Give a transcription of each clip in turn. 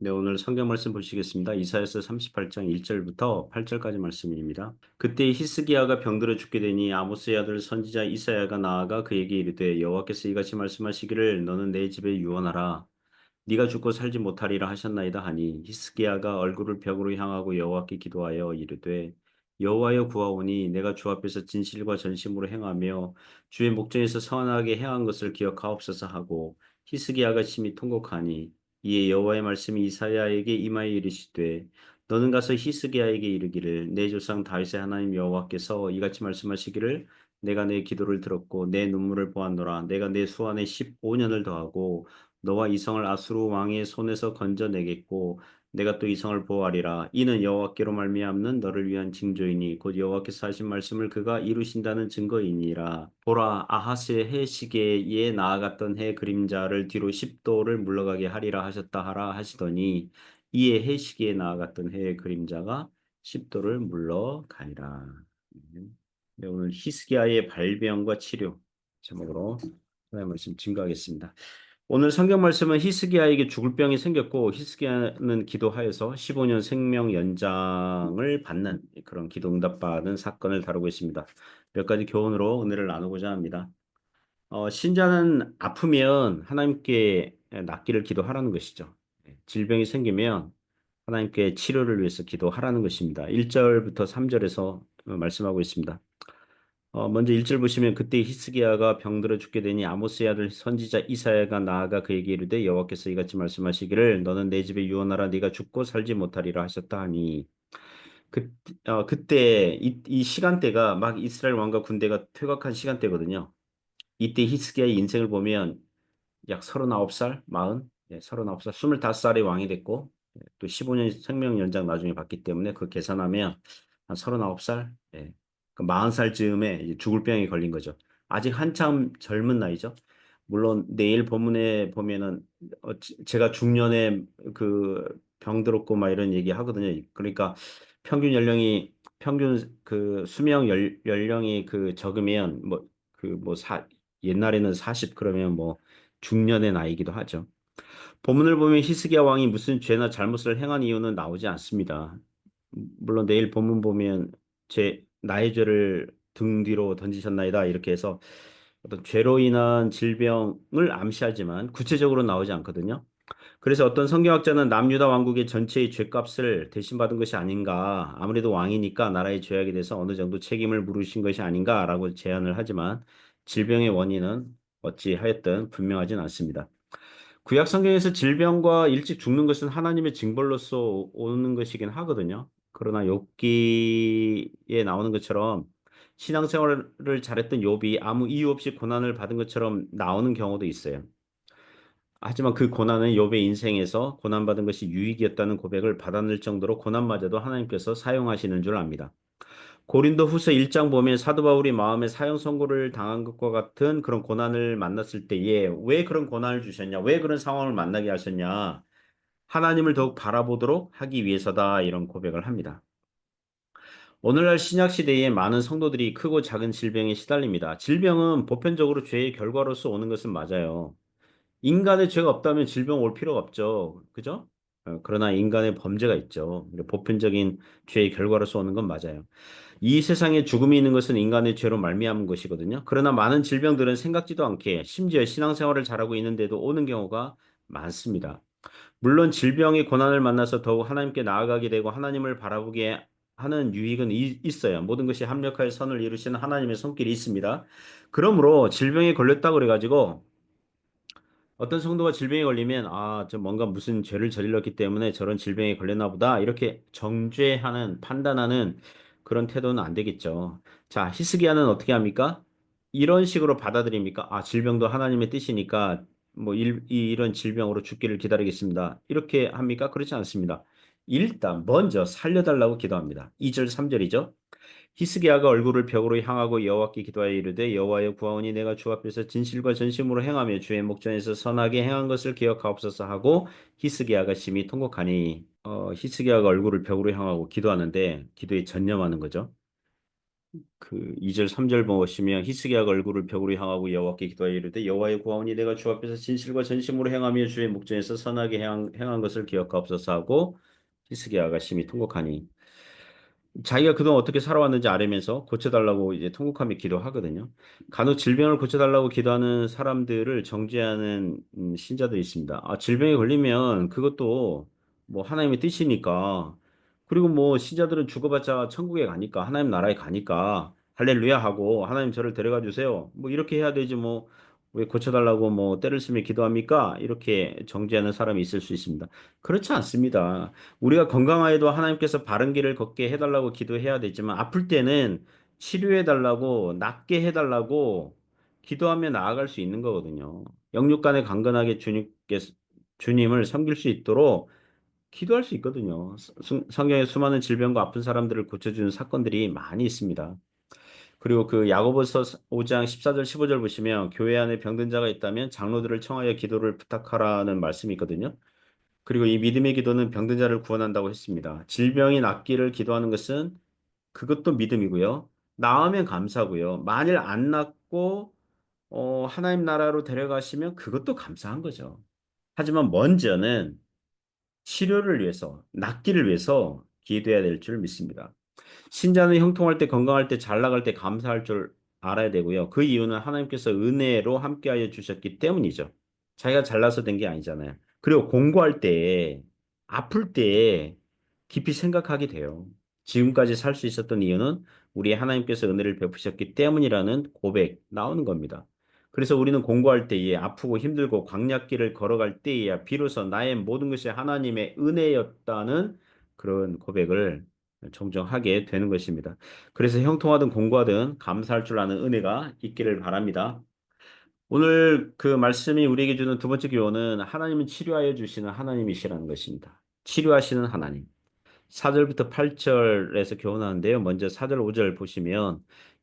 네, 오늘 성경 말씀 보시겠습니다. 이사야서 38장 1절부터 8절까지 말씀입니다. 그때 히스기야가 병들어 죽게 되니 아모스의 아들 선지자 이사야가 나아가 그에게 이르되 여호와께서 이같이 말씀하시기를 너는 내 집에 유언하라. 네가 죽고 살지 못하리라 하셨나이다 하니 히스기야가 얼굴을 벽으로 향하고 여호와께 기도하여 이르되 여호와여 구하오니 내가 주 앞에서 진실과 전심으로 행하며 주의 목전에서 선하게 행한 것을 기억하옵소서 하고 히스기야가 심히 통곡하니 이에 여호와의 말씀이 이사야에게 임하여 이르시되 너는 가서 히스기야에게 이르기를 내 조상 다윗의 하나님 여호와께서 이같이 말씀하시기를 내가 내 기도를 들었고 내 눈물을 보았노라 내가 내 수완에 15년을 더하고 너와 이 성을 아수르 왕의 손에서 건져내겠고 내가 또 이 성을 보호하리라. 이는 여호와께로 말미암는 너를 위한 징조이니 곧 여호와께서 하신 말씀을 그가 이루신다는 증거이니라. 보라 아하스의 해 시계에 나아갔던 해 그림자를 뒤로 10도를 물러가게 하리라 하셨다 하라 하시더니 이에 해 시계에 나아갔던 해의 그림자가 10도를 물러가니라. 네, 오늘 히스기야의 발병과 치료 제목으로 하나님의 말씀 증거하겠습니다. 오늘 성경 말씀은 히스기야에게 죽을 병이 생겼고 히스기야는 기도하여서 15년 생명 연장을 받는 그런 기도 응답받은 사건을 다루고 있습니다. 몇 가지 교훈으로 은혜를 나누고자 합니다. 신자는 아프면 하나님께 낫기를 기도하라는 것이죠. 질병이 생기면 하나님께 치료를 위해서 기도하라는 것입니다. 1절부터 3절에서 말씀하고 있습니다. 먼저 1절 보시면 그때 히스기야가 병들어 죽게 되니 아모스의 아들 선지자 이사야가 나아가 그에게 이르되 여호와께서 이같이 말씀하시기를 너는 내 집에 유언하라 네가 죽고 살지 못하리라 하셨다 하니 그, 그때 이 시간대가 막 이스라엘 왕과 군대가 퇴각한 시간대거든요. 이때 히스기야의 인생을 보면 약 39살, 40, 39살, 25살의 왕이 됐고 또 15년 생명 연장 나중에 받기 때문에 그 계산하면 한 39살, 그 40살쯤에 죽을 병에 걸린 거죠. 아직 한참 젊은 나이죠. 물론 내일 본문에 보면은 제가 중년에 그 병들었고 막 이런 얘기 하거든요. 그러니까 평균 연령이 평균 그 수명 연령이 그 적으면 옛날에는 40 그러면 뭐 중년의 나이기도 하죠. 본문을 보면 히스기야 왕이 무슨 죄나 잘못을 행한 이유는 나오지 않습니다. 물론 내일 본문 보면 나의 죄를 등 뒤로 던지셨나이다 이렇게 해서 어떤 죄로 인한 질병을 암시하지만 구체적으로 나오지 않거든요. 그래서 어떤 성경학자는 남유다 왕국의 전체의 죄값을 대신 받은 것이 아닌가. 아무래도 왕이니까 나라의 죄악에 대해서 어느 정도 책임을 물으신 것이 아닌가라고 제안을 하지만 질병의 원인은 어찌하였든 분명하진 않습니다. 구약 성경에서 질병과 일찍 죽는 것은 하나님의 징벌로서 오는 것이긴 하거든요. 그러나 욥기에 나오는 것처럼 신앙생활을 잘했던 욥이 아무 이유 없이 고난을 받은 것처럼 나오는 경우도 있어요. 하지만 그 고난은 욥의 인생에서 고난받은 것이 유익이었다는 고백을 받아낼 정도로 고난마저도 하나님께서 사용하시는 줄 압니다. 고린도 후서 1장 보면 사도 바울이 마음에 사형 선고를 당한 것과 같은 그런 고난을 만났을 때에 왜 그런 고난을 주셨냐? 왜 그런 상황을 만나게 하셨냐? 하나님을 더욱 바라보도록 하기 위해서다. 이런 고백을 합니다. 오늘날 신약 시대에 많은 성도들이 크고 작은 질병에 시달립니다. 질병은 보편적으로 죄의 결과로서 오는 것은 맞아요. 인간의 죄가 없다면 질병 올 필요가 없죠. 그죠? 그러나 인간의 범죄가 있죠. 보편적인 죄의 결과로서 오는 건 맞아요. 이 세상에 죽음이 있는 것은 인간의 죄로 말미암은 것이거든요. 그러나 많은 질병들은 생각지도 않게 심지어 신앙생활을 잘하고 있는데도 오는 경우가 많습니다. 물론 질병의 고난을 만나서 더욱 하나님께 나아가게 되고 하나님을 바라보게 하는 유익은 있어요. 모든 것이 합력하여 선을 이루시는 하나님의 손길이 있습니다. 그러므로 질병에 걸렸다고 그래가지고 어떤 성도가 질병에 걸리면 저 뭔가 무슨 죄를 저질렀기 때문에 저런 질병에 걸렸나 보다 이렇게 정죄하는 판단하는 그런 태도는 안 되겠죠. 자, 히스기야는 어떻게 합니까? 이런 식으로 받아들입니까? 질병도 하나님의 뜻이니까 뭐 이런 질병으로 죽기를 기다리겠습니다. 이렇게 합니까? 그렇지 않습니다. 일단 먼저 살려달라고 기도합니다. 2절 3절이죠. 히스기야가 얼굴을 벽으로 향하고 여호와께 기도하여 이르되 여호와여 구하오니 내가 주 앞에서 진실과 전심으로 행하며 주의 목전에서 선하게 행한 것을 기억하옵소서 하고 히스기야가 심히 통곡하니 히스기야가 얼굴을 벽으로 향하고 기도하는데 기도에 전념하는 거죠. 그 2절 3절 보시면 히스기야가 얼굴을 벽으로 향하고 여호와께 기도하여 이르되 여호와의 구하오니 내가 주 앞에서 진실과 전심으로 행하며 주의 목전에서 선하게 행한 것을 기억하옵소서 하고 히스기야가 심히 통곡하니 자기가 그동안 어떻게 살아왔는지 알면서 고쳐달라고 이제 통곡하며 기도하거든요. 간혹 질병을 고쳐달라고 기도하는 사람들을 정죄하는 신자들이 있습니다. 아, 질병에 걸리면 그것도 뭐 하나님의 뜻이니까 그리고 뭐 신자들은 죽어봤자 천국에 가니까 하나님 나라에 가니까 할렐루야 하고 하나님 저를 데려가 주세요. 뭐 이렇게 해야 되지 뭐 왜 고쳐달라고 뭐 때를 쓰며 기도합니까? 이렇게 정죄하는 사람이 있을 수 있습니다. 그렇지 않습니다. 우리가 건강하여도 하나님께서 바른 길을 걷게 해달라고 기도해야 되지만 아플 때는 치료해달라고 낫게 해달라고 기도하며 나아갈 수 있는 거거든요. 영육간에 강건하게 주님을 섬길 수 있도록 기도할 수 있거든요. 성경에 수많은 질병과 아픈 사람들을 고쳐주는 사건들이 많이 있습니다. 그리고 그 야고보서 5장 14절 15절 보시면 교회 안에 병든 자가 있다면 장로들을 청하여 기도를 부탁하라는 말씀이 있거든요. 그리고 이 믿음의 기도는 병든 자를 구원한다고 했습니다. 질병이 낫기를 기도하는 것은 그것도 믿음이고요. 나으면 감사고요. 만일 안 낫고 하나님 나라로 데려가시면 그것도 감사한 거죠. 하지만 먼저는 치료를 위해서, 낫기를 위해서 기도해야 될 줄 믿습니다. 신자는 형통할 때, 건강할 때, 잘 나갈 때 감사할 줄 알아야 되고요. 그 이유는 하나님께서 은혜로 함께하여 주셨기 때문이죠. 자기가 잘나서 된 게 아니잖아요. 그리고 공부할 때, 아플 때 깊이 생각하게 돼요. 지금까지 살 수 있었던 이유는 우리 하나님께서 은혜를 베푸셨기 때문이라는 고백 나오는 겁니다. 그래서 우리는 공부할 때에 아프고 힘들고 광야길을 걸어갈 때에야 비로소 나의 모든 것이 하나님의 은혜였다는 그런 고백을 종종 하게 되는 것입니다. 그래서 형통하든 공고하든 감사할 줄 아는 은혜가 있기를 바랍니다. 오늘 그 말씀이 우리에게 주는 두 번째 교훈은 하나님은 치료하여 주시는 하나님이시라는 것입니다. 치료하시는 하나님. 4절부터 8절에서 교훈하는데요. 먼저 4절 5절 보시면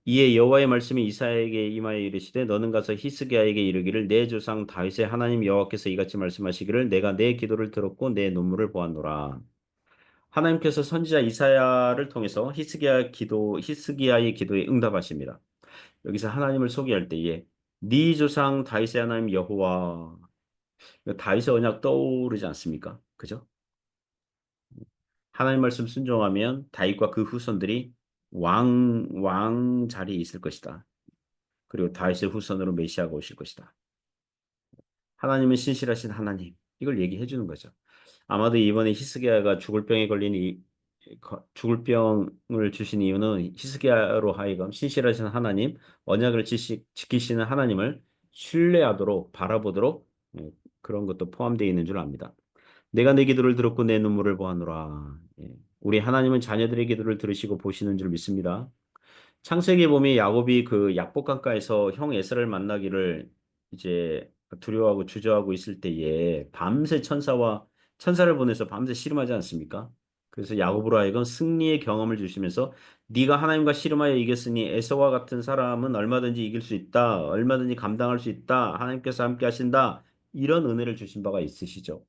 이에 여호와의 말씀이 이사야에게 임하여 이르시되 너는 가서 히스기야에게 이르기를 내 조상 다윗의 하나님 여호와께서 이같이 말씀하시기를 내가 내 기도를 들었고 내 눈물을 보았노라. 하나님께서 선지자 이사야를 통해서 히스기야의 기도에 응답하십니다. 여기서 하나님을 소개할 때에 네 조상 다윗의 하나님 여호와 다윗의 언약 떠오르지 않습니까? 그죠? 하나님 말씀 순종하면 다윗과 그 후손들이 왕 자리에 있을 것이다. 그리고 다윗의 후손으로 메시아가 오실 것이다. 하나님은 신실하신 하나님. 이걸 얘기해 주는 거죠. 아마도 이번에 히스기야가 죽을 병을 주신 이유는 히스기야로 하여금 신실하신 하나님, 언약을 지키시는 하나님을 신뢰하도록 바라보도록 그런 것도 포함되어 있는 줄 압니다. 내가 내 기도를 들었고 내 눈물을 보았노라. 우리 하나님은 자녀들의 기도를 들으시고 보시는 줄 믿습니다. 창세기에 보면 야곱이 그 약복강가에서 형 에서를 만나기를 이제 두려워하고 주저하고 있을 때에 밤새 천사를 보내서 밤새 씨름하지 않습니까? 그래서 야곱으로 하여금 승리의 경험을 주시면서 네가 하나님과 씨름하여 이겼으니 에서와 같은 사람은 얼마든지 이길 수 있다. 얼마든지 감당할 수 있다. 하나님께서 함께 하신다. 이런 은혜를 주신 바가 있으시죠.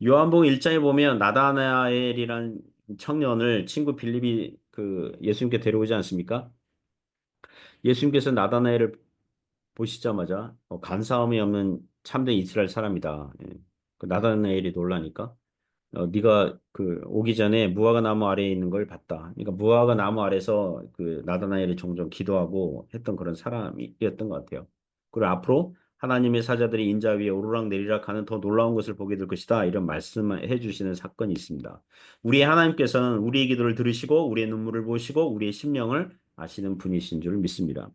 요한복음 1장에 보면 나다나엘이란 청년을 친구 빌립이 그 예수님께 데려오지 않습니까? 예수님께서 나다나엘을 보시자마자 간사함이 없는 참된 이스라엘 사람이다. 그 나다나엘이 놀라니까 네가 그 오기 전에 무화과 나무 아래에 있는 걸 봤다. 그러니까 무화과 나무 아래서 그 나다나엘이 종종 기도하고 했던 그런 사람이었던 것 같아요. 그리고 앞으로 하나님의 사자들이 인자 위에 오르락 내리락 하는 더 놀라운 것을 보게 될 것이다. 이런 말씀을 해주시는 사건이 있습니다. 우리의 하나님께서는 우리의 기도를 들으시고 우리의 눈물을 보시고 우리의 심령을 아시는 분이신 줄 믿습니다.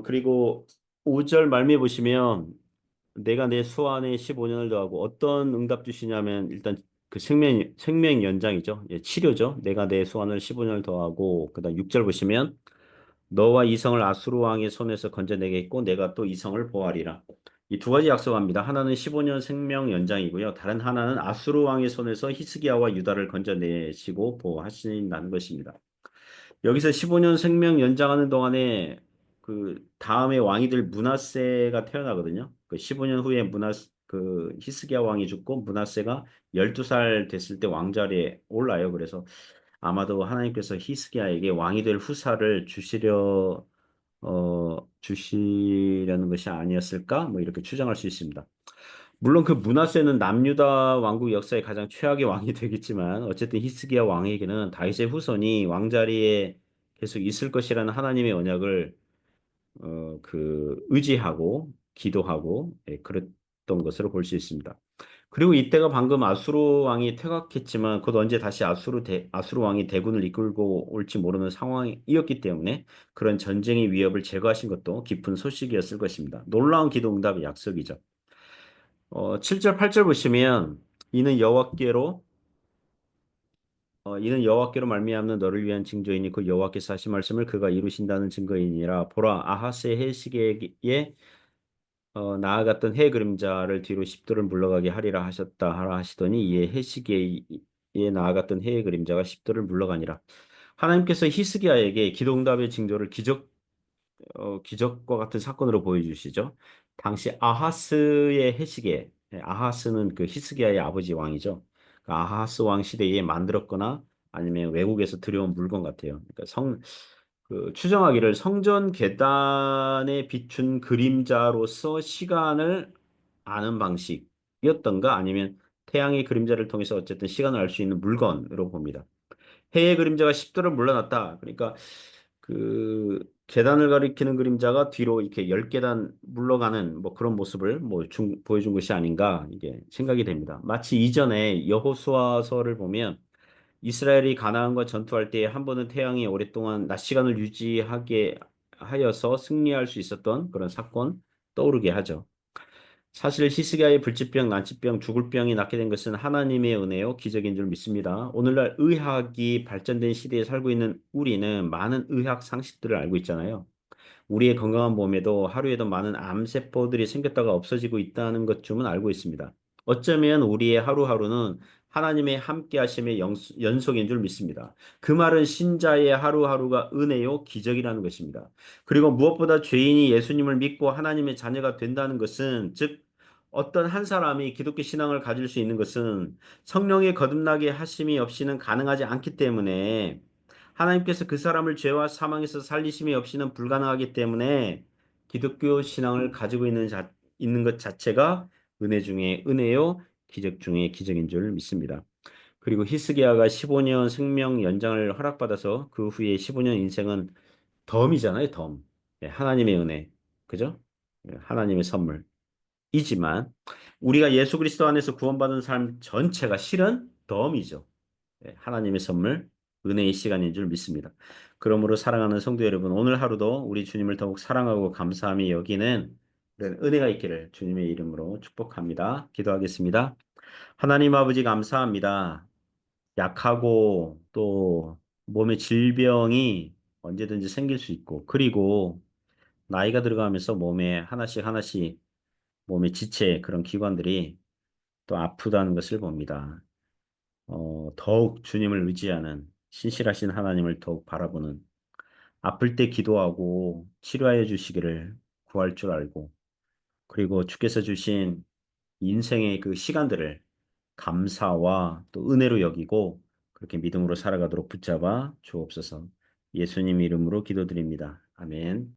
그리고 5절 말미에 보시면 내가 내 수 안에 15년을 더하고 어떤 응답 주시냐면 일단 그 생명 연장이죠. 예, 치료죠. 내가 내 수완을 15년을 더하고 그다음 6절 보시면 너와 이성을 아수르 왕의 손에서 건져내겠고 내가 또 이성을 보호하리라. 이 두 가지 약속합니다. 하나는 15년 생명 연장이고요. 다른 하나는 아수르 왕의 손에서 히스기야와 유다를 건져내시고 보호하신다는 것입니다. 여기서 15년 생명 연장하는 동안에 그 다음에 왕이 될 므낫세가 태어나거든요. 그 15년 후에 그 히스기야 왕이 죽고 므낫세가 12살 됐을 때 왕자리에 올라요. 그래서 아마도 하나님께서 히스기야에게 왕이 될 후사를 주시려는 것이 아니었을까? 뭐 이렇게 추정할 수 있습니다. 물론 그 므낫세는 남유다 왕국 역사의 가장 최악의 왕이 되겠지만 어쨌든 히스기야 왕에게는 다윗의 후손이 왕자리에 계속 있을 것이라는 하나님의 언약을 의지하고 기도하고 그랬던 것으로 볼 수 있습니다. 그리고 이때가 방금 아수르 왕이 퇴각했지만 곧 언제 다시 아수르 왕이 대군을 이끌고 올지 모르는 상황이었기 때문에 그런 전쟁의 위협을 제거하신 것도 기쁜 소식이었을 것입니다. 놀라운 기도 응답의 약속이죠. 7절, 8절 보시면 이는 여호와께로 이는 여호와께로 말미암는 너를 위한 징조이니 그 여호와께서 하신 말씀을 그가 이루신다는 증거이니라. 보라 아하스의 해시계에 나아갔던 해 그림자를 뒤로 십도를 물러가게 하리라 하라 하시더니 이에 해시계에 나아갔던 해의 그림자가 십도를 물러가니라. 하나님께서 히스기야에게 기도응답의 징조를 기적과 같은 사건으로 보여주시죠. 당시 아하스의 해시계, 아하스는 그 히스기야의 아버지 왕이죠. 그 아하스 왕 시대에 만들었거나 아니면 외국에서 들여온 물건 같아요. 그러니까 추정하기를 성전 계단에 비춘 그림자로서 시간을 아는 방식이었던가 아니면 태양의 그림자를 통해서 어쨌든 시간을 알 수 있는 물건으로 봅니다. 해의 그림자가 10도를 물러났다. 그러니까 그 계단을 가리키는 그림자가 뒤로 이렇게 10계단 물러가는 뭐 그런 모습을 보여준 것이 아닌가 이게 생각이 됩니다. 마치 이전에 여호수아서를 보면 이스라엘이 가나안과 전투할 때 한 번은 태양이 오랫동안 낮 시간을 유지하게 하여서 승리할 수 있었던 그런 사건 떠오르게 하죠. 사실 히스기야의 불치병, 난치병, 죽을 병이 낫게 된 것은 하나님의 은혜요 기적인 줄 믿습니다. 오늘날 의학이 발전된 시대에 살고 있는 우리는 많은 의학 상식들을 알고 있잖아요. 우리의 건강한 몸에도 하루에도 많은 암세포들이 생겼다가 없어지고 있다는 것쯤은 알고 있습니다. 어쩌면 우리의 하루하루는 하나님의 함께 하심의 연속인 줄 믿습니다. 그 말은 신자의 하루하루가 은혜요, 기적이라는 것입니다. 그리고 무엇보다 죄인이 예수님을 믿고 하나님의 자녀가 된다는 것은, 즉, 어떤 한 사람이 기독교 신앙을 가질 수 있는 것은 성령의 거듭나게 하심이 없이는 가능하지 않기 때문에 하나님께서 그 사람을 죄와 사망에서 살리심이 없이는 불가능하기 때문에 기독교 신앙을 가지고 있는 것 자체가 은혜 중에 은혜요, 기적 중에 기적인 줄 믿습니다. 그리고 히스기야가 15년 생명 연장을 허락받아서 그 후에 15년 인생은 덤이잖아요, 덤. 하나님의 은혜. 그죠? 하나님의 선물이지만 우리가 예수 그리스도 안에서 구원받은 삶 전체가 실은 덤이죠. 하나님의 선물, 은혜의 시간인 줄 믿습니다. 그러므로 사랑하는 성도 여러분, 오늘 하루도 우리 주님을 더욱 사랑하고 감사함이 여기는 그런 은혜가 있기를 주님의 이름으로 축복합니다. 기도하겠습니다. 하나님 아버지 감사합니다. 약하고 또 몸에 질병이 언제든지 생길 수 있고, 그리고 나이가 들어가면서 몸에 하나씩 하나씩 몸의 지체 그런 기관들이 또 아프다는 것을 봅니다. 더욱 주님을 의지하는 신실하신 하나님을 더욱 바라보는 아플 때 기도하고 치료하여 주시기를 구할 줄 알고 그리고 주께서 주신 인생의 그 시간들을 감사와 또 은혜로 여기고 그렇게 믿음으로 살아가도록 붙잡아 주옵소서. 예수님 이름으로 기도드립니다. 아멘.